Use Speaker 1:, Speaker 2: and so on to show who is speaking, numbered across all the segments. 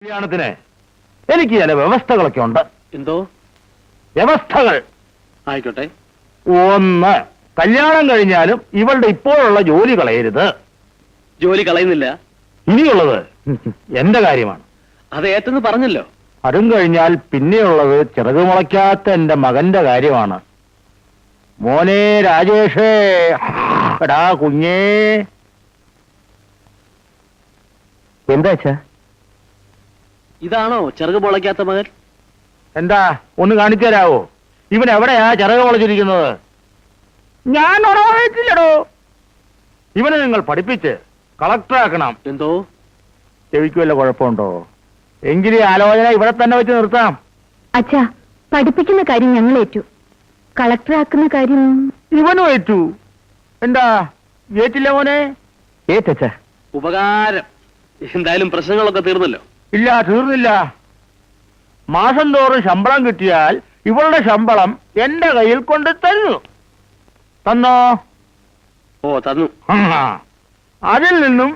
Speaker 1: കല്യാണത്തിന് എനിക്ക് ചില വ്യവസ്ഥകളൊക്കെ ഉണ്ട്.
Speaker 2: എന്തോ
Speaker 1: വ്യവസ്ഥകൾ?
Speaker 2: ആയിക്കോട്ടെ.
Speaker 1: ഒന്ന്, കല്യാണം കഴിഞ്ഞാലും ഇവളുടെ ഇപ്പോഴുള്ള ജോലി കളയരുത്.
Speaker 2: ജോലി കളയുന്നില്ല.
Speaker 1: ഇനിയുള്ളത് എന്റെ കാര്യമാണ്.
Speaker 2: അത് ഏറ്റെന്ന് പറഞ്ഞല്ലോ.
Speaker 1: അതും കഴിഞ്ഞാൽ പിന്നെയുള്ളത് ചിറക് മുളയ്ക്കാത്ത എന്റെ മകന്റെ കാര്യമാണ്. മോനെ രാജേഷേ, എടാ കുഞ്ഞേ. എന്താ അച്ഛാ?
Speaker 2: ഇതാണോ ചിറക് പൊളയ്ക്കാത്ത മകൻ?
Speaker 1: എന്താ, ഒന്ന് കാണിച്ചു തരാവോ? ഇവൻ എവിടെയാ ചിറക് മുളച്ചിരിക്കുന്നത്? ഞാൻ ഉറവായിട്ടില്ലടോ. ഇവനെ നിങ്ങൾ പഠിപ്പിച്ച് കളക്ടറാക്കണം.
Speaker 2: എന്തോ
Speaker 1: ചെവിക്ക് വല്ല കുഴപ്പമുണ്ടോ? എങ്കിലും ആലോചന ഇവിടെ തന്നെ വെച്ച് നിർത്താം.
Speaker 3: അച്ഛാ, പഠിപ്പിക്കുന്ന കാര്യം ഞങ്ങൾ ഏറ്റു, കളക്ടറാക്കുന്ന കാര്യം
Speaker 1: ഇവനും ഏറ്റു. എന്താ ഏറ്റില്ല മോനെ? ഏറ്റച്ച.
Speaker 2: ഉപകാരം. എന്തായാലും പ്രശ്നങ്ങളൊക്കെ തീർന്നല്ലോ.
Speaker 1: ഇല്ല, തീർന്നില്ല. മാസം തോറും ശമ്പളം കിട്ടിയാൽ ഇവളുടെ ശമ്പളം എന്റെ കയ്യിൽ കൊണ്ട് തന്നു. തന്നോ?
Speaker 2: ഓ, തന്നു.
Speaker 1: അതിൽ നിന്നും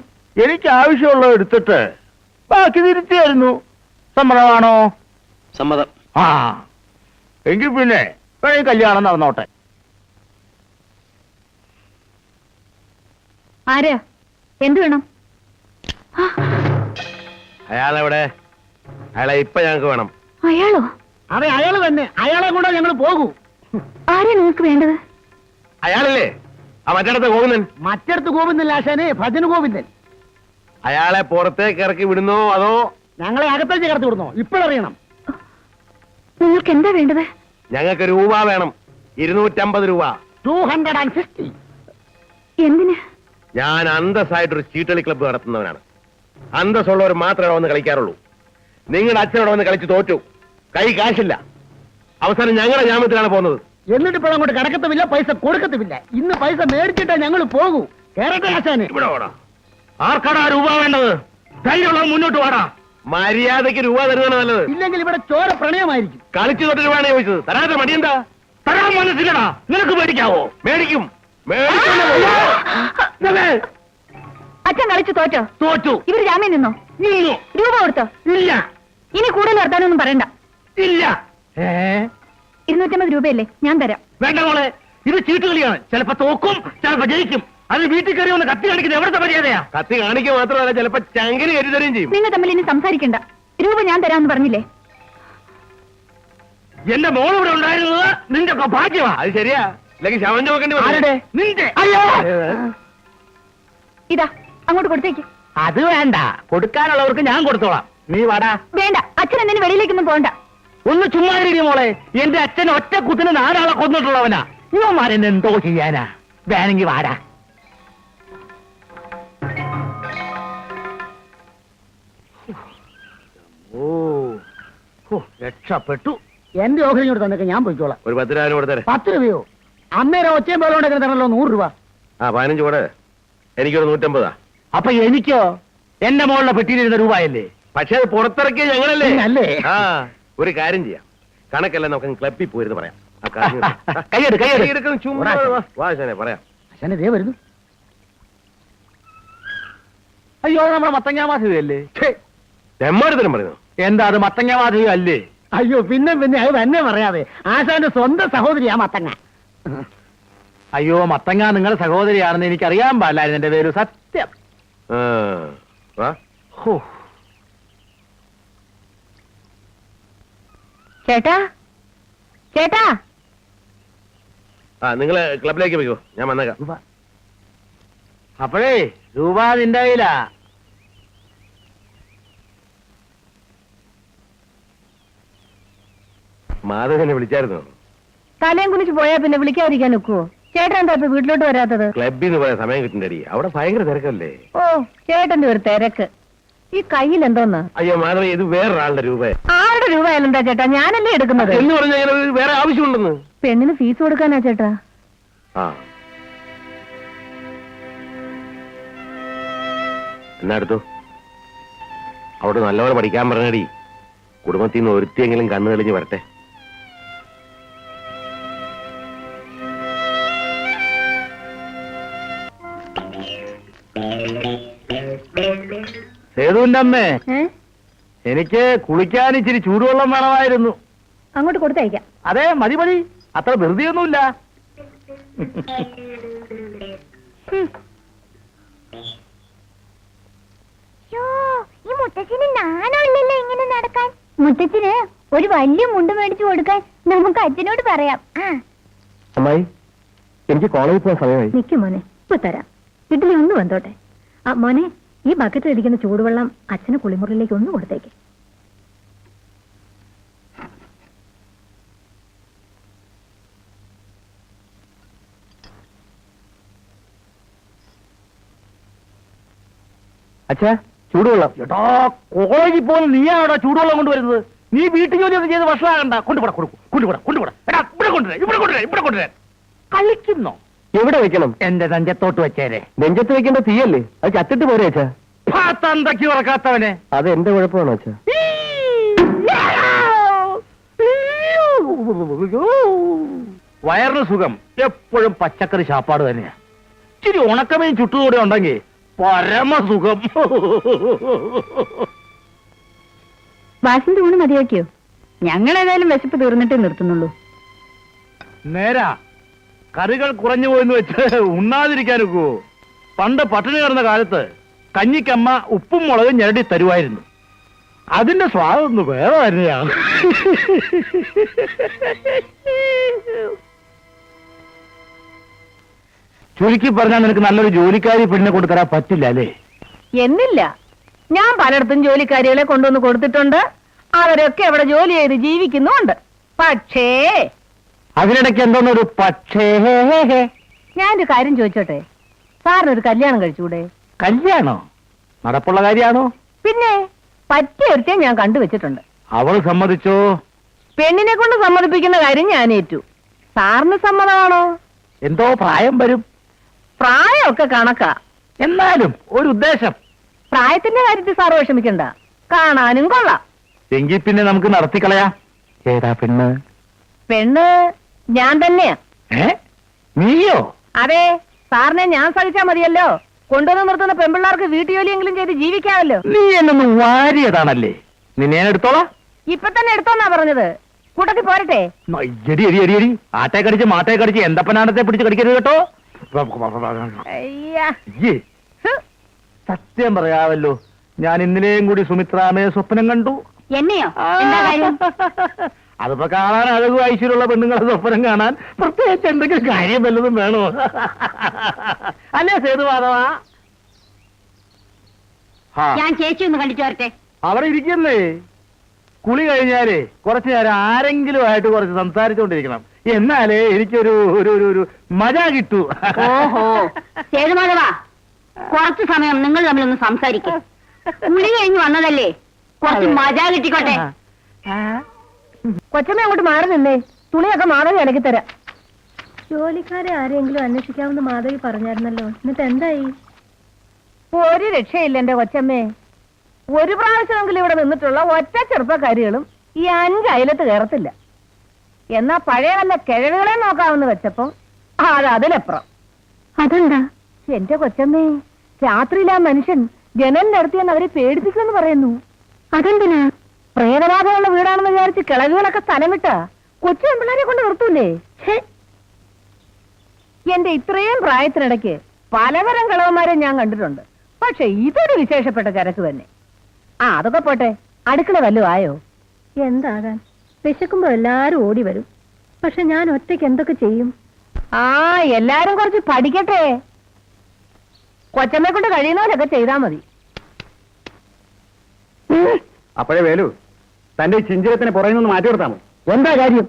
Speaker 1: എനിക്ക് ആവശ്യമുള്ളത് എടുത്തിട്ട് ബാക്കി തിരിച്ചു തരുന്നു. സമ്മതമാണോ?
Speaker 2: സമ്മതം.
Speaker 1: ആ, എങ്കിൽ പിന്നെ ഈ കല്യാണം നടന്നോട്ടെ.
Speaker 3: ആരാ? എന്ത് വേണം?
Speaker 1: അയാളെവിടെ? അയാളെ ഇപ്പൊ ഞങ്ങൾക്ക് വേണം.
Speaker 3: അയാളോ?
Speaker 4: അതെ, അയാള് തന്നെ. അയാളെ കൂടെ ഞങ്ങൾ പോകൂ.
Speaker 3: ആരാ നിങ്ങൾക്ക് വേണ്ടത്?
Speaker 1: അയാളല്ലേ ആ മറ്റിടത്ത് ഗോവിന്ദൻ?
Speaker 4: മറ്റിടത്ത് ഗോവിന്ദൻ ആശാനെ, ഭജന ഗോവിന്ദൻ.
Speaker 1: അയാളെ പുറത്തേക്ക് ഇറക്കി വിടുന്നോ അതോ
Speaker 4: ഞങ്ങളെ അകത്തേക്ക് കടത്തി വിടുന്നോ? ഇപ്പോഴറിയണം.
Speaker 3: നിങ്ങൾക്ക് എന്താ വേണ്ടത്?
Speaker 1: ഞങ്ങൾക്ക് രൂപ വേണം. 250 രൂപ.
Speaker 4: 250.
Speaker 3: എന്തിന്?
Speaker 1: ഞാൻ അന്തസ്സായിട്ടൊരു ചീട്ടളി ക്ലബ്ബ് നടത്തുന്നവനാണ്. അന്തസ്സുള്ളവർ മാത്രമേ വന്ന് കളിക്കാറുള്ളൂ. നിങ്ങളുടെ അച്ഛനോട് വന്ന് കളിച്ച് തോറ്റു. കൈ കാശില്ല. അവസാനം ഞങ്ങളുടെ ജാമ്യത്തിലാണ് പോകുന്നത്.
Speaker 4: എന്നിട്ട് ഇപ്പോൾ അങ്ങോട്ട് കിടക്കത്തുമില്ല, പൈസ കൊടുക്കത്തുമില്ല. ഇന്ന് പൈസ മേടിച്ചിട്ടേ ഞങ്ങൾ പോകൂ. കേരള ആശാനെ.
Speaker 1: ഇവിടെ വാടാ. ആർക്കാടാ രൂപ വേണ്ടത്? ധൈര്യമുള്ളത് മുന്നോട്ട് വാടാ. മര്യാദയ്ക്ക് രൂപ തരുന്നതാണ് നല്ലത്.
Speaker 4: ഇല്ലെങ്കിൽ ഇവിടെ ചോര പ്രണയമായിരിക്കും.
Speaker 1: കളിച്ചു തൊട്ട് രൂപയാണ് ചോദിച്ചത്. തരാത്ത മടി എന്താ? തരാൻ മനസ്സില്ലടാ. നിനക്ക് മേടിക്കാവോ? മേടിക്കും.
Speaker 3: അച്ഛൻ കളിച്ചു തോറ്റോ?
Speaker 1: തോറ്റു.
Speaker 3: ഇവര് ജാമ്യം നിന്നോ?
Speaker 1: നിന്നു.
Speaker 3: രൂപ കൊടുത്തോ?
Speaker 1: ഇല്ല.
Speaker 3: ഇനി കൂടുതൽ വർത്താനൊന്നും പറയണ്ട.
Speaker 1: ഇല്ല.
Speaker 3: 250 രൂപയല്ലേ, ഞാൻ തരാം.
Speaker 1: വേണ്ട മോളെ, ഇത് ചീട്ടുകളിയാണ്. ചിലപ്പോ തോക്കും, ചിലപ്പോ ജയിക്കും. അത് വീട്ടിൽ കയറി ഒന്ന് കത്തി കാണിക്കുന്നത് എവിടുത്തെ മര്യാദയാ? കത്തി കാണിക്കുക മാത്രമല്ല, ചിലപ്പോ ചങ്കിന് കയറി തരുകയും ചെയ്യും.
Speaker 3: നിങ്ങൾ തമ്മിൽ ഇനി സംസാരിക്കണ്ട. രൂപ ഞാൻ തരാമെന്ന് പറഞ്ഞില്ലേ?
Speaker 1: എന്റെ മോൾ ഇവിടെ ഉണ്ടായിരുന്നത് നിന്റെ ഒക്കെ ഭാഗ്യമാ. അത് ശരിയാ. അല്ലെങ്കിൽ ശവൻ ചോക്കേണ്ടി വന്നു.
Speaker 4: ആരുടെ?
Speaker 1: നിന്റെ.
Speaker 4: അയ്യോ,
Speaker 3: ഇതാ അങ്ങോട്ട് കൊടുത്തേക്ക്.
Speaker 4: അത് വേണ്ട. കൊടുക്കാനുള്ളവർക്ക് ഞാൻ കൊടുത്തോളാം. നീ വാടാ.
Speaker 3: വേണ്ട, അച്ഛൻ എന്തിനു വെളിയിലേക്കൊന്നും പോകണ്ട.
Speaker 4: ഒന്ന് ചുമ്മാ ഇരി മോളെ. എന്റെ അച്ഛൻ ഒറ്റ കുത്തിന് 4 ആളെ കൊന്നിട്ടുള്ളവനാ. ഇവന്മാരെന്നെ എന്തോ ചെയ്യാനാ? വേണമെങ്കിൽ വാടാ.
Speaker 1: ഓ, രക്ഷപ്പെട്ടു.
Speaker 4: എന്റെ ഓഹരി ഇങ്ങോട്ട് തന്നേക്ക്, ഞാൻ പോയിക്കോളാം.
Speaker 1: ഒരു 10 രൂപ കൊടുത്തേ.
Speaker 4: 10 രൂപയോ? അമ്മേരെ ഒച്ചയും പോലെ ഉണ്ടെങ്കിൽ തരണല്ലോ 100 രൂപ.
Speaker 1: ആ 15 കൂടെ. എനിക്കൊരു 150.
Speaker 4: അപ്പൊ എനിക്കോ? എന്റെ മോളുടെ പെട്ടിയിലിരുന്ന രൂപയല്ലേ?
Speaker 1: പക്ഷെ അത് പുറത്തിറക്കിയ ഞങ്ങളല്ലേ?
Speaker 4: അല്ലേ?
Speaker 1: ആ, ഒരു കാര്യം ചെയ്യാം. കണക്കല്ല, നമുക്ക് ക്ലബ്ബിൽ പോയിരുന്നു പറയാം. ആ
Speaker 4: കൈയ്യെടു, കൈയ്യെടു.
Speaker 1: കൈയെടുക്കും. ചുമ്മാ വാ ശനെ പറയാം.
Speaker 4: അച്ഛനെ ദേ വരുന്നു. അയ്യോ, നമ്മുടെ മത്തങ്ങ മാധവിയല്ലേ?
Speaker 1: തെമ്മാടുത്തരം പറയുന്നു.
Speaker 4: എന്താ അത് മത്തങ്ങ മാധവി അല്ലേ? അയ്യോ, പിന്നെ അത് തന്നെ പറയാതെ. ആശാന്റെ സ്വന്തം സഹോദരിയാ മത്തങ്ങ. അയ്യോ, മത്തങ്ങ നിങ്ങളുടെ സഹോദരിയാണെന്ന് എനിക്കറിയാൻ പാടില്ലായിരുന്നു. എന്റെ പേര് സത്യം.
Speaker 1: വാ.
Speaker 3: ചേട്ടാ, ചേട്ടാ.
Speaker 1: ആ, നിങ്ങള് ക്ലബിലേക്ക് പോയിക്കോ, ഞാൻ വന്നേക്കാം.
Speaker 4: അപ്പോഴേ രൂപ നിന്റെ കയ്യിലാ.
Speaker 1: മാധവനെ വിളിച്ചായിരുന്നു.
Speaker 3: തലയും കുനിച്ച് പോയാ പിന്നെ വിളിക്കാതിരിക്കാൻ ഒക്കുവോ? ചേട്ടൻ എന്താ ഇപ്പൊ വീട്ടിലോട്ട് വരാത്തത്?
Speaker 1: ക്ലബിൽ നിന്ന് പോയാൽ സമയം കിട്ടണ്ടേ? അവിടെ ഭയങ്കര തിരക്കല്ലേ?
Speaker 3: ഓ, ചേട്ടന്റെ ഒരു തിരക്ക്. ഈ കയ്യിൽ എന്തോന്ന്?
Speaker 1: അയ്യോ മാധവ, ഇത് വേറൊരാളുടെ രൂപ.
Speaker 3: ആരുടെ രൂപ എന്താ ചേട്ടാ? ഞാനല്ലേ എടുക്കുന്നത്.
Speaker 1: എന്ന് പറഞ്ഞാൽ വേറെ ആവശ്യമുണ്ടെന്ന്.
Speaker 3: പെണ്ണിന് ഫീസ് കൊടുക്കാനാ ചേട്ടാ.
Speaker 1: ആ, എന്നാ എടുത്തു. അവിടെ നല്ലപോലെ പഠിക്കാൻ പറഞ്ഞടി. കുടുംബത്തിൽ നിന്ന് ഒരുത്തിയെങ്കിലും കണ്ണു തെളിഞ്ഞ് വരട്ടെ. സേതുവിന്റെ അമ്മേ,
Speaker 4: എനിക്ക് കുളിക്കാൻ ഇച്ചിരി ചൂടുവെള്ളം വേണമായിരുന്നു.
Speaker 3: അങ്ങോട്ട് കൊടുത്തയക്കാം.
Speaker 4: അതെ, മതി മതി, അത്ര ധൃതിയൊന്നുമില്ല.
Speaker 3: ഈ മുത്തച്ഛന് നാണമില്ലല്ലോ ഇങ്ങനെ നടക്കാൻ. മുത്തച്ഛന് ഒരു വലിയ മുണ്ട് മേടിച്ചു കൊടുക്കാൻ നമുക്ക് അച്ഛനോട് പറയാം.
Speaker 1: അമ്മായി, എനിക്ക് കോളേജിൽ പോകാൻ സമയമായി.
Speaker 3: നിക്കും മോനെ, ഇപ്പൊ തരാം. ഇഡ്ഡലി ഒന്ന് വന്നോട്ടെ. ആ മോനെ, ഈ ബക്കറ്റിൽ ഇരിക്കുന്ന ചൂടുവെള്ളം അച്ഛന് കുളിമുറിയിലേക്ക് ഒന്ന് കൊടുത്തേക്ക്.
Speaker 1: അച്ഛാ, ചൂടുവെള്ളം.
Speaker 4: എടാ, കോളേജിൽ പോകുന്ന നീയാണോടാ ചൂടുവെള്ളം കൊണ്ടുവരുന്നത്? നീ വീട്ടു ജോലി ഒന്നും ചെയ്ത് ഭക്ഷണമാകണ്ട. കൊണ്ടുപോടാ, കൊണ്ടുപോടാ. എടാ, ഇവിടെ കൊണ്ടുവരാൻ കളിക്കുന്നോ?
Speaker 1: എവിടെ വെക്കണം?
Speaker 4: എന്റെ നെഞ്ചത്തോട്ട് വെച്ചേരെ.
Speaker 1: നെഞ്ചത്ത് വെക്കേണ്ട തീയല്ലേ, അത് ചത്തിട്ട് പോരെ അച്ഛാ.
Speaker 4: തന്തയ്ക്ക് ഉറക്കാത്തവനെ.
Speaker 1: അത് എന്റെ കുഴപ്പമാണോ അച്ഛാ?
Speaker 4: വയറിന് സുഖം എപ്പോഴും പച്ചക്കറി ശാപ്പാട് തന്നെയാ. ഇച്ചിരി ഉണക്കമീൻ ചുട്ടുകൂടെ ഉണ്ടെങ്കിൽ പരമസുഖം.
Speaker 3: വാസിന്റെ ഊണ് മതിയാക്കിയോ? ഞങ്ങൾ ഏതായാലും വിശപ്പ് തീർന്നിട്ടേ നിർത്തുന്നുള്ളൂ.
Speaker 4: നേരാ, കറികൾ കുറഞ്ഞു പോയെന്ന് വെച്ച് ഉണ്ണാതിരിക്കാനൊക്കോ? പണ്ട് പട്ടിണി കിടന്ന കാലത്ത് കഞ്ഞിക്കമ്മ ഉപ്പും മുളകും ഞെരടി തരുമായിരുന്നു. അതിന്റെ സ്വാദൊന്ന് വേറെ തന്നെയാണ്. ചുരുക്കി പറഞ്ഞാൽ നിനക്ക് നല്ലൊരു ജോലിക്കാരി പെണ്ണിനെ കൊണ്ട് തരാൻ പറ്റില്ല അല്ലേ?
Speaker 5: എന്നില്ല, ഞാൻ പലയിടത്തും ജോലിക്കാരികളെ കൊണ്ടുവന്ന് കൊടുത്തിട്ടുണ്ട്. അവരൊക്കെ അവിടെ ജോലി ചെയ്ത് ജീവിക്കുന്നുണ്ട്. പക്ഷേ
Speaker 4: അതിനിടയ്ക്ക് എന്തോന്നൊരു പക്ഷേ.
Speaker 5: ഞാനൊരു കാര്യം ചോദിച്ചോട്ടെ, സാറിനൊരു കല്യാണം കഴിച്ചൂടെ?
Speaker 4: കല്യാണോ? നടപ്പുള്ള കാര്യാണോ?
Speaker 5: പിന്നെ പറ്റിയ ഒരുത്തെ ഞാൻ കണ്ടുവച്ചിട്ടുണ്ട്.
Speaker 4: അവൾ സമ്മതിച്ചോ?
Speaker 5: പെണ്ണിനെ കൊണ്ട് സമ്മതിപ്പിക്കുന്ന കാര്യം ഞാൻ ഏറ്റു. സാറിന് സമ്മതമാണോ?
Speaker 4: എന്തോ പ്രായം വരും.
Speaker 5: പ്രായമൊക്കെ കണക്കാ.
Speaker 4: എന്നാലും ഒരു ഉദ്ദേശം.
Speaker 5: പ്രായത്തിന്റെ കാര്യത്തിൽ സാറ് വിഷമിക്കണ്ട, കാണാനും കൊള്ളാം.
Speaker 4: എങ്കിൽ പിന്നെ നമുക്ക് നടത്തിക്കളയാം. ഏതാ പെണ്ണ്?
Speaker 5: പെണ്ണ് ഞാൻ തന്നെയാ.
Speaker 4: നീയോ?
Speaker 5: അതെ, സാറിനെ ഞാൻ സഹിച്ചാ മതിയല്ലോ. കൊണ്ടുവന്ന് നിർത്തുന്ന പെൺപിള്ളാർക്ക് വീട്ടുജോലിയെങ്കിലും ചെയ്ത് ജീവിക്കാമല്ലോ.
Speaker 4: നീ എന്നൊന്ന് വാരിയതാണല്ലേ. നിന്നെ ഞാൻ എടുത്തോളാം.
Speaker 5: ഇപ്പൊ തന്നെ എടുത്തോന്നാ പറഞ്ഞത്. കൂട്ടത്തിൽ പോരട്ടെ?
Speaker 4: എടി എടി എടി എടി ആട്ടെ കടിച്ച് മാട്ടെ കടിച്ച് എന്തപ്പനാണത്തെ പിടിച്ച് കടിക്കരുത് കേട്ടോ.
Speaker 5: അയ്യാ,
Speaker 4: ഇയ്യേ, സത്യം പറയാമല്ലോ, ഞാൻ ഇന്നലെയും കൂടി സുമിത്രാമയെ സ്വപ്നം കണ്ടു.
Speaker 3: എന്നെയോ? എന്താ കാര്യം?
Speaker 4: അതിപ്പോ കാണാൻ അഴകും ഐശ്വര്യമുള്ള പെണ്ണുങ്ങളെ സ്വപ്നം കാണാൻ പ്രത്യേകിച്ച് എന്തെങ്കിലും കാര്യം വല്ലതും വേണോ? അല്ലേ സേതുമാധവാ?
Speaker 3: ഞാൻ ചേച്ചി ഒന്ന് കണ്ടിട്ട് വരട്ടെ.
Speaker 4: അവിടെ ഇരിക്കുന്നേ. കുളി കഴിഞ്ഞാലേ കുറച്ചു നേരം ആരെങ്കിലും ആയിട്ട് കുറച്ച് സംസാരിച്ചുകൊണ്ടിരിക്കണം. എന്നാലേ എനിക്കൊരു ഒരു ഒരു മജ കിട്ടൂ.
Speaker 3: ഓഹോ, സേതുമാധവാ, കുറച്ചു സമയം നിങ്ങൾ തമ്മിലൊന്ന് സംസാരിക്കും. കുളി കഴിഞ്ഞ് വന്നതല്ലേ, കുറച്ച് മജ കിട്ടിക്കോട്ടെ.
Speaker 5: കൊച്ചമ്മ അങ്ങോട്ട് മാറി നിന്നേ, തുണിയൊക്കെ മാധവി ഇടയ്ക്ക് തരാം.
Speaker 3: ജോലിക്കാരെ ആരെങ്കിലും അന്വേഷിക്കാമെന്ന് മാധവി പറഞ്ഞായിരുന്നല്ലോ, എന്നിട്ട് എന്തായി?
Speaker 5: ഒരു രക്ഷയില്ല എന്റെ കൊച്ചമ്മേ. ഒരു പ്രാവശ്യമെങ്കിലും ഇവിടെ നിന്നിട്ടുള്ള ഒറ്റ ചെറുപ്പക്കാരികളും ഈ 5 അയലത്ത് കയറത്തില്ല. എന്നാ പഴയ വല്ല കിഴവുകളെ നോക്കാമെന്ന് വെച്ചപ്പോ അതിലപ്പുറം.
Speaker 3: അതെന്താ?
Speaker 5: എന്റെ കൊച്ചമ്മേ, രാത്രിയിൽ ആ മനുഷ്യൻ ജനലിന്റെ അടുത്ത് അവരെ പേടിപ്പിക്കുമെന്ന് പറയുന്നു.
Speaker 3: അതെന്തിനാ?
Speaker 5: പ്രേതബാധയുള്ള വീടാണെന്ന് വിചാരിച്ച് കിളവുകളൊക്കെ സ്ഥലം വിട്ടാ കൊച്ചു പെൺപിള്ളാരെ കൊണ്ട് നിർത്തൂലേ? എന്റെ ഇത്രയും പ്രായത്തിനിടയ്ക്ക് പലതരം കിളവന്മാരെ ഞാൻ കണ്ടിട്ടുണ്ട്. പക്ഷെ ഇതൊരു വിശേഷപ്പെട്ട ചരക്ക് തന്നെ. അതൊക്കെ പോട്ടെ, അടുക്കള വല്ലതും ആയോ?
Speaker 3: എന്താകാൻ, വിശക്കുമ്പോ എല്ലാരും ഓടി വരും. പക്ഷെ ഞാൻ ഒറ്റയ്ക്ക് എന്തൊക്കെ ചെയ്യും?
Speaker 5: എല്ലാരും കുറച്ച് പഠിക്കട്ടെ. കൊച്ചമ്മയെ കൊണ്ട് കഴിയുന്നവരൊക്കെ ചെയ്താ മതി.
Speaker 1: അപ്പോഴേ വേലു, തന്റെ ഈ ചിഞ്ചിരത്തിന് പുറകെ നിന്ന് മാറ്റി കൊടുത്താമോ? എന്താ കാര്യം?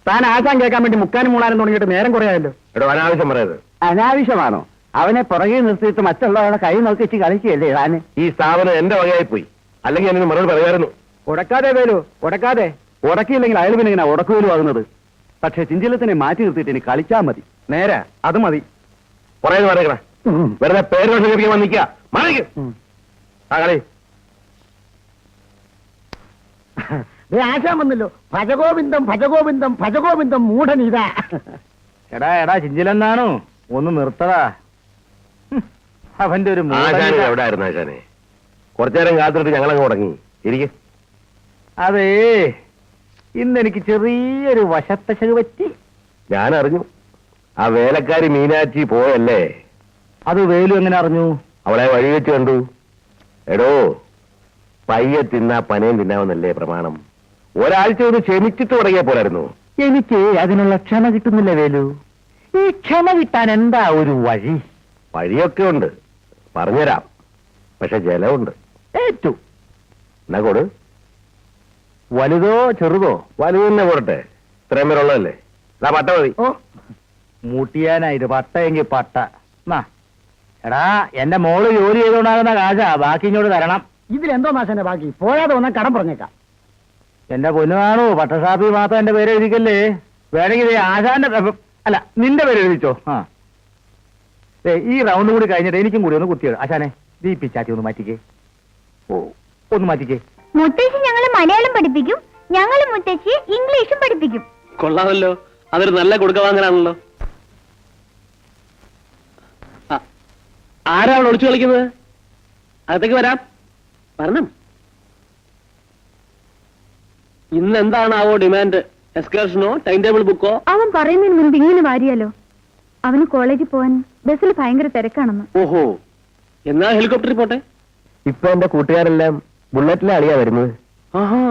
Speaker 1: താൻ ആശാൻ കേൾക്കാൻ വേണ്ടി മുക്കാനും മൂളാനും തുടങ്ങിയിട്ട് നേരം കുറയായല്ലോ. എടോ, അനാവശ്യം പറയത്.
Speaker 4: അനാവശ്യമാണോ? അവനെ പുറകെ നിർത്തിയിട്ട് മറ്റുള്ളവരുടെ കൈ നോക്കി വെച്ച് കളിക്കുകയല്ലേ താന്?
Speaker 1: ഈ സ്ഥാപനം എന്റെ വകയായി പോയി, അല്ലെങ്കിൽ എനിക്ക് മറുപടി പറയായിരുന്നു.
Speaker 4: ഉടക്കാതെ വേലു, ഉടക്കാതെ. ഉടക്കിയില്ലെങ്കിൽ അയാൾ പിന്നെ ഇങ്ങനെ ഉടക്കുവേലും ആകുന്നത്. പക്ഷെ ചിഞ്ചിലത്തിനെ മാറ്റി നിർത്തിയിട്ട് ഇനി കളിച്ചാൽ മതി.
Speaker 1: നേരെ അത് മതി. പുറകെ മറിയണ വെറുതെ പേര് വർഷം വന്നിക്ക മറിക്കും ആ കളി.
Speaker 4: ആശാൻ വന്നല്ലോ. ഭജഗോവിന്ദം ഭജഗോവിന്ദം ഭജഗോവിന്ദം മൂഢനീതാ. എടാ എടാ ചിഞ്ചിലെന്നാണോ? ഒന്ന് നിർത്തടാ. അവന്റെ ഒരു
Speaker 1: ആശാനെ എവിടെ ആയിരുന്നു ആശാനെ? കുറച്ചു നേരം കാത്തിട്ട് ഞങ്ങളങ്ങ് ഉടങ്ങി. ഇരിക്കും.
Speaker 4: അതേ ഇന്ന് എനിക്ക് ചെറിയൊരു വശത്തശക് പറ്റി.
Speaker 1: ഞാൻ അറിഞ്ഞു. ആ വേലക്കാരി മീനാച്ചി പോയല്ലേ?
Speaker 4: അത് വേലു എങ്ങനെ അറിഞ്ഞു?
Speaker 1: അവളെ വഴി വെച്ച് കണ്ടു. എടോ, പയ്യെ തിന്നാ പനയും തിന്നാമെന്നല്ലേ പ്രമാണം? ഒരാഴ്ച ഒന്ന് ക്ഷമിച്ചിട്ട് തുടങ്ങിയ പോലായിരുന്നു.
Speaker 4: എനിക്ക് അതിനുള്ള ക്ഷമ കിട്ടുന്നില്ല വേലു. ഈ ക്ഷമ കിട്ടാൻ എന്താ ഒരു വഴി?
Speaker 1: വഴിയൊക്കെ ഉണ്ട്, പറഞ്ഞുതരാം. പക്ഷെ ജലമുണ്ട്.
Speaker 4: ഏറ്റു.
Speaker 1: എന്നാ കൊടു.
Speaker 4: വലുതോ ചെറുതോ?
Speaker 1: വലുത് തന്നെ പോരട്ടെ, ഇത്രയും പേരുള്ളതല്ലേ. അതാ പട്ട മതി.
Speaker 4: ഓ മുട്ടിയാനായിട്ട് പട്ടയെങ്കിൽ പട്ട. എടാ, എന്റെ മോള് ജോലി ചെയ്തുകൊണ്ടാകുന്ന കാശാ, ബാക്കി ഇങ്ങോട്ട് തരണം. ഇതിലെന്തോ മാഷന്റെ ബാക്കി? പോയാതെ വന്നാൽ കടം പറഞ്ഞേക്കാം. എന്റെ പൊന്നു കാണൂ, പട്ടസാപ്പി മാത്രം എന്റെ പേര് എഴുതിക്കല്ലേ. വേണമെങ്കിൽ ആശാന്റെ അല്ല, നിന്റെ പേര് എഴുതിച്ചോ. ഈ റൗണ്ട് കൂടി കഴിഞ്ഞിട്ട് എനിക്കും കൂടി ഒന്ന് കുത്തിയത്. ആശാനെ, ഈ പിച്ചാത്തി ഒന്ന് മാറ്റിക്കേ. ഓ, ഒന്ന് മാറ്റിക്കേ.
Speaker 3: മുത്തശ്ശി ഞങ്ങള് മലയാളം പഠിപ്പിക്കും, ഞങ്ങള് മുത്തശ്ശി ഇംഗ്ലീഷും പഠിപ്പിക്കും.
Speaker 2: കൊള്ളാമല്ലോ, അതൊരു നല്ല കൊടുക്ക വാങ്ങലാണല്ലോ. ആരാ അവൾ ഒളിച്ചു കളിക്കുന്നത്? അകത്തേക്ക് വരാം, വരണം. ഇന്ന് എന്താണാവോ ഡിമാൻഡ്? എക്സ്കർഷനോ ടൈം ടേബിൾ ബുക്കോ?
Speaker 3: അവൻ പറയുന്നതിന് മുൻപ് ഇങ്ങനെ വാരിയാലോ? അവന് കോളേജിൽ പോവാൻ ബസ്സിൽ ഭയങ്കര തിരക്കാണെന്ന്.
Speaker 2: ഓഹോ, എന്നാ ഹെലികോപ്റ്ററിൽ പോട്ടെ.
Speaker 1: ഇപ്പൊ എന്റെ കൂട്ടുകാരെല്ലാം ബുള്ളറ്റിലെ അളിയാ വരുന്നത്.
Speaker 2: ആഹാ,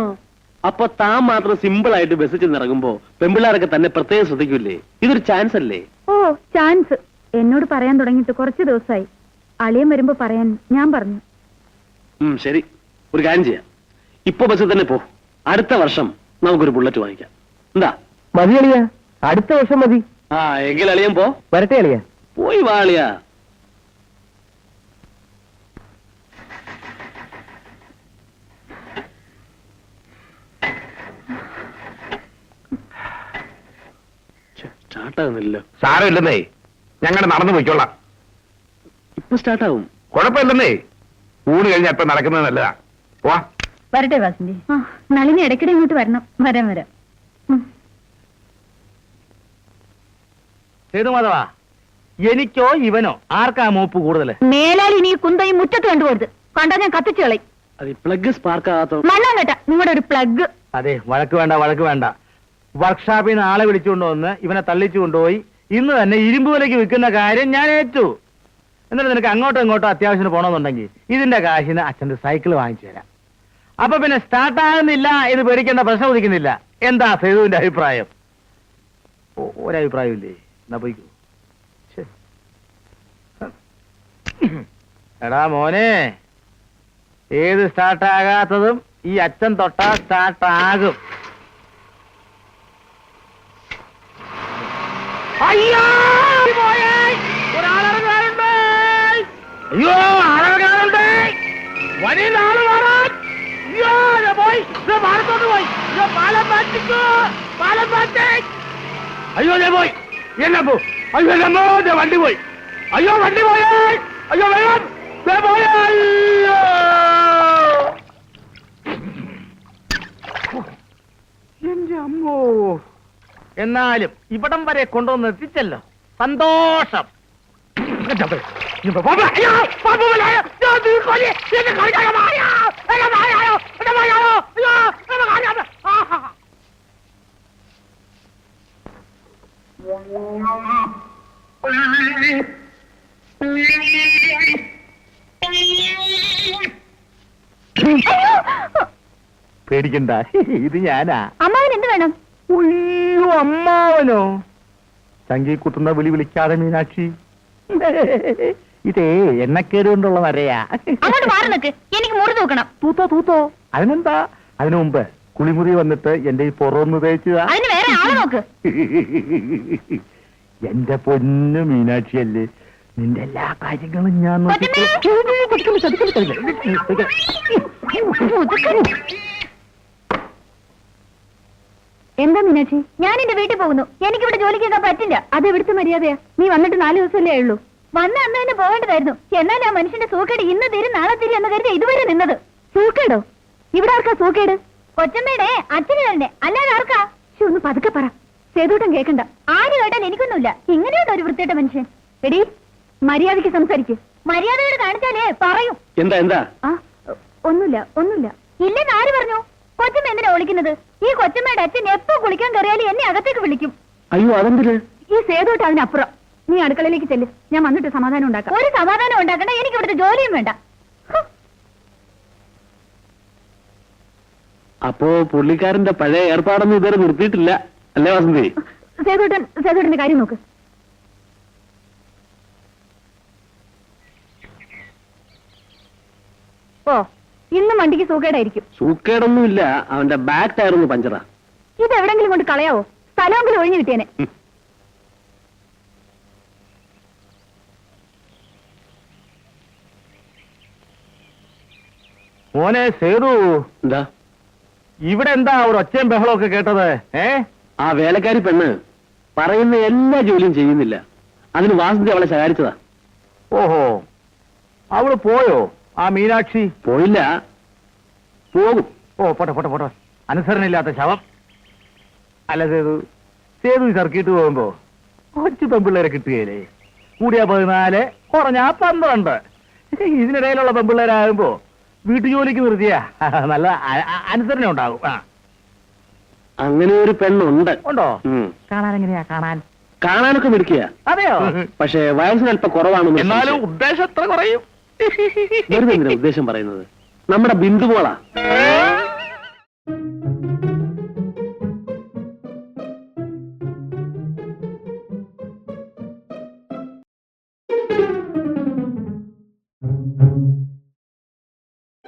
Speaker 2: അപ്പൊ താൻ മാത്രം സിമ്പിൾ ആയിട്ട് ബസ്സിൽ ചെന്നിറങ്ങുമ്പോ പെമ്പിള്ളാരൊക്കെ തന്നെ പ്രത്യേകം ശ്രദ്ധിക്കൂലേ? ഇതൊരു ചാൻസ് അല്ലേ?
Speaker 3: ഓ, ചാൻസ് എന്നോട് പറയാൻ തുടങ്ങിയിട്ട് കുറച്ച് ദിവസമായി. അളിയൻ വരുമ്പോ പറയാൻ ഞാൻ പറഞ്ഞു.
Speaker 2: ശരി, ഒരു കാര്യം ചെയ്യാം. ഇപ്പൊ ബസ്സിൽ തന്നെ പോ. അടുത്ത വർഷം നമുക്കൊരു ബുള്ളറ്റ് വാങ്ങിക്കാം. എന്താ?
Speaker 1: മതി അളിയാ, അടുത്ത വർഷം മതി.
Speaker 2: ആ, എങ്കിൽ അളിയൻ പോ.
Speaker 1: വരട്ടെ അളിയാ.
Speaker 2: പോയി വാളിയാ. സ്റ്റാർട്ടാകുന്നില്ലല്ലോ.
Speaker 1: സാരമില്ലെന്നേ, ഞങ്ങൾ നടന്നു പോയിക്കോളാം.
Speaker 2: ഇപ്പൊ സ്റ്റാർട്ടാവും.
Speaker 1: കുഴപ്പമില്ലെന്നേ, ഊണ് കഴിഞ്ഞ അല്പം നടക്കുന്നത് നല്ലതാ. പോവാ.
Speaker 3: വരട്ടെ വാസന്തി. നളിനി ഇടയ്ക്കിടെ ഇങ്ങോട്ട് വരണം. വരാം വരാം.
Speaker 4: സേതുമാധവാ, എനിക്കോ ഇവനോ ആർക്കാ മൂപ്പ് കൂടുതൽ?
Speaker 3: മേലാൽ ഇനി കുന്തയും മുറ്റത്ത് കണ്ടുപോരുത്. കണ്ടാ ഞാൻ കത്തിച്ചു കളയും.
Speaker 2: അത് പ്ലഗ് സ്പാർക്ക് ആകാത്ത
Speaker 3: മണ്ണാൻ കേട്ട നിങ്ങളുടെ ഒരു പ്ലഗ്.
Speaker 4: അതെ, വഴക്ക് വേണ്ട, വഴക്ക് വേണ്ട. വർക്ക്ഷോപ്പിൽ നിന്ന് ആളെ വിളിച്ചുകൊണ്ട് വന്ന് ഇവനെ തള്ളിച്ചു കൊണ്ടുപോയി ഇന്ന് തന്നെ ഇരുമ്പ് വിലയ്ക്ക് വിൽക്കുന്ന കാര്യം ഞാൻ ഏറ്റു. എന്നിട്ട് നിനക്ക് അങ്ങോട്ടോ ഇങ്ങോട്ടോ അത്യാവശ്യത്തിന് പോകണമെന്നുണ്ടെങ്കിൽ ഇതിന്റെ കാശിന് അച്ഛൻ്റെ സൈക്കിൾ വാങ്ങിച്ചു തരാം. അപ്പൊ പിന്നെ സ്റ്റാർട്ട് ആകുന്നില്ല എന്ന് പേടിക്കേണ്ട പ്രശ്നം ഉദിക്കുന്നില്ല. എന്താ സേതുവിന്റെ അഭിപ്രായം? ഒരഭിപ്രായം ഇല്ലേ? എന്നാ പോയിക്കോ. എടാ മോനെ, ഏത് സ്റ്റാർട്ടാകാത്തതും ഈ അച്ഛൻ തൊട്ടാ സ്റ്റാർട്ടാകും. അയ്യോ, ഒരാളിറങ്ങാറുണ്ട്. അയ്യോ, ആളിറങ്ങാറുണ്ട്. വഴിയിൽ ആള് മാറാൻ. അയ്യോ, പോയി ഭാരത്തോട്ട് പോയി. അയ്യോ, പാലം മാറ്റിക്കോ, പാലം മാറ്റി. അയ്യോ, ഞാൻ പോയി. എന്നെ പോ. അയ്യോ, എന്നോ വണ്ടി പോയി. അയ്യോ, വണ്ടി പോയി. അയ്യോ, വേഗം പോയി. അയ്യോ, എന്റെ അമ്മോ. എന്നാലും ഇവിടം വരെ കൊണ്ടുവന്ന് എത്തിച്ചല്ലോ, സന്തോഷം. പേടിക്കണ്ട, ഇത് ഞാനാ.
Speaker 3: അമ്മാവൻ എന്ത് വേണം?
Speaker 4: ഉയ്യോ, അമ്മാവനോ? ചങ്കി കുത്തുന്ന വിളി വിളിക്കാതെ മീനാക്ഷി. ഇതേ എണ്ണക്കേട് കൊണ്ടുള്ള നരയാ.
Speaker 3: അങ്ങോട്ട് മാറി നിൽക്ക്, എനിക്ക് മുറി തൂക്കണം.
Speaker 4: തൂത്തോ തൂത്തോ, അതിനെന്താ? അതിനു മുമ്പ് കുളിമുറി വന്നിട്ട് എന്റെ ഈ പുറമൊന്ന് തേച്ചതാ.
Speaker 3: അതിന് വേറെ ആളെ നോക്ക്.
Speaker 4: എന്റെ പൊന്നു മീനാക്ഷിയല്ലേ, നിന്റെ എല്ലാ കാര്യങ്ങളും ഞാൻ
Speaker 3: എന്താ മീനാക്ഷി? ഞാൻ എന്റെ വീട്ടിൽ പോകുന്നു. എനിക്കിവിടെ ജോലിക്ക് കേൾക്കാൻ പറ്റില്ല. അത് ഇവിടുത്തെ മര്യാദയാ. നീ വന്നിട്ട് 4 ദിവസമല്ലേ ഉള്ളൂ. വന്ന അന്ന് തന്നെ പോകേണ്ടതായിരുന്നു. എന്നാൽ ആ മനുഷ്യന്റെ സൂക്കേട് ഇന്ന് തീരും നാളെ തീരും എന്ന് കരുതി ഇതുവരെ നിന്നത്. സൂക്കേടോ? ഇവിടെ ആർക്കാ സൂക്കേട്? കൊച്ചമ്മയുടെ അച്ഛന് തന്നെ, അല്ലാതെ ആർക്കാ? ഒന്ന് പതുക്കെ പറ, സേതൂട്ടം കേൾക്കണ്ട. ആര് കേട്ടാൽ എനിക്കൊന്നുമില്ല. ഇങ്ങനെയുണ്ട് ഒരു വൃത്തിയുടെ മനുഷ്യൻ. എടീ, മര്യാദയ്ക്ക് സംസാരിക്കും. മര്യാദയോട് കാണിച്ചാലേ പറയും.
Speaker 2: എന്താ എന്താ?
Speaker 3: ഒന്നുമില്ല ഒന്നുമില്ല. ഇല്ലെന്ന് ആര് പറഞ്ഞു? കൊച്ചമ്മ എന്തിനാ ഒളിക്കുന്നത്? ഈ കൊച്ചമ്മയുടെ അച്ഛൻ എപ്പോ കുളിക്കാൻ കയറിയാലും എന്നെ അകത്തേക്ക് വിളിക്കും.
Speaker 2: അയ്യോ അതെന്തിന്?
Speaker 3: ഈ സേതുട്ട് അതിനപ്പുറം. നീ അടുക്കളയിലേക്ക് ചെല്ല്, ഞാൻ വന്നിട്ട് സമാധാനം ഉണ്ടാക്കാം. ഒരു സമാധാനം ഉണ്ടാക്കണ്ട, എനിക്ക് ഇവിടുത്തെ ജോലിയും വേണ്ട. ഹ്.
Speaker 2: അപ്പോ പുള്ളിക്കാരന്റെ പഴയ ഏർപ്പാടൊന്നും ഇതുവരെ നിർത്തിയിട്ടില്ല അല്ലേ വാസന്തി?
Speaker 3: സേതുട്ടന്റെ കാര്യം നോക്ക്. ഓ, ഇന്നും വണ്ടിക്ക് സൂക്കേടായിരിക്കും.
Speaker 2: സൂക്കേടൊന്നുമില്ല, അവന്റെ ബാക്ക് ടയർ ഒന്ന് പഞ്ചറാ.
Speaker 3: ഇത് എവിടെങ്കിലും കൊണ്ട് കളയാവോ? സ്ഥലമെങ്കിലും ഒഴിഞ്ഞു കിട്ടിയേനെ.
Speaker 4: മോനെ സേതു,
Speaker 2: എന്താ
Speaker 4: ഇവിടെ എന്താ ഒരു ഒച്ചയും ബഹളവും ഒക്കെ കേട്ടത്?
Speaker 2: ആ വേലക്കാരി പെണ്ണ് പറയുന്ന എല്ലാ ജോലിയും ചെയ്യുന്നില്ല. അതിന് വാസന്തി അവളെ ശകാരിച്ചതാ.
Speaker 4: ഓഹോ, അവള് പോയോ ആ മീനാക്ഷി?
Speaker 2: പോയില്ല, പോകും.
Speaker 4: ഓ, പോട്ടെ പോട്ടെ പോട്ടെ, അനുസരണയില്ലാത്ത ശവം. അല്ല സേതു ഈ സർക്കിട്ട് പോകുമ്പോ കൊച്ചു പെമ്പിള്ളേരെ കിട്ടുകയില്ലേ? കൂടിയാ 14, കുറഞ്ഞാ 12. ഇതിനിടയിലുള്ള പെമ്പിള്ളേരാകുമ്പോ വീട്ടുജോലിക്ക് നിർത്തിയാ നല്ല അനുസരണ ഉണ്ടാകും.
Speaker 2: അങ്ങനെ ഒരു പെണ്ണുണ്ട്.
Speaker 4: ഉണ്ടോ?
Speaker 2: ഉം.
Speaker 4: കാണാൻ എങ്ങനെയാ?
Speaker 2: കാണാനൊക്കെ മിടിക്കുക,
Speaker 4: അതെയോ?
Speaker 2: പക്ഷെ വയസ്സിന് അല്പം കുറവാണെന്ന്.
Speaker 4: എന്നാലും ഉദ്ദേശം എത്ര കുറയും?
Speaker 2: വെറുതെ എന്തിനാ ഉദ്ദേശം പറയുന്നത്? നമ്മുടെ ബിന്ദുമോളാ.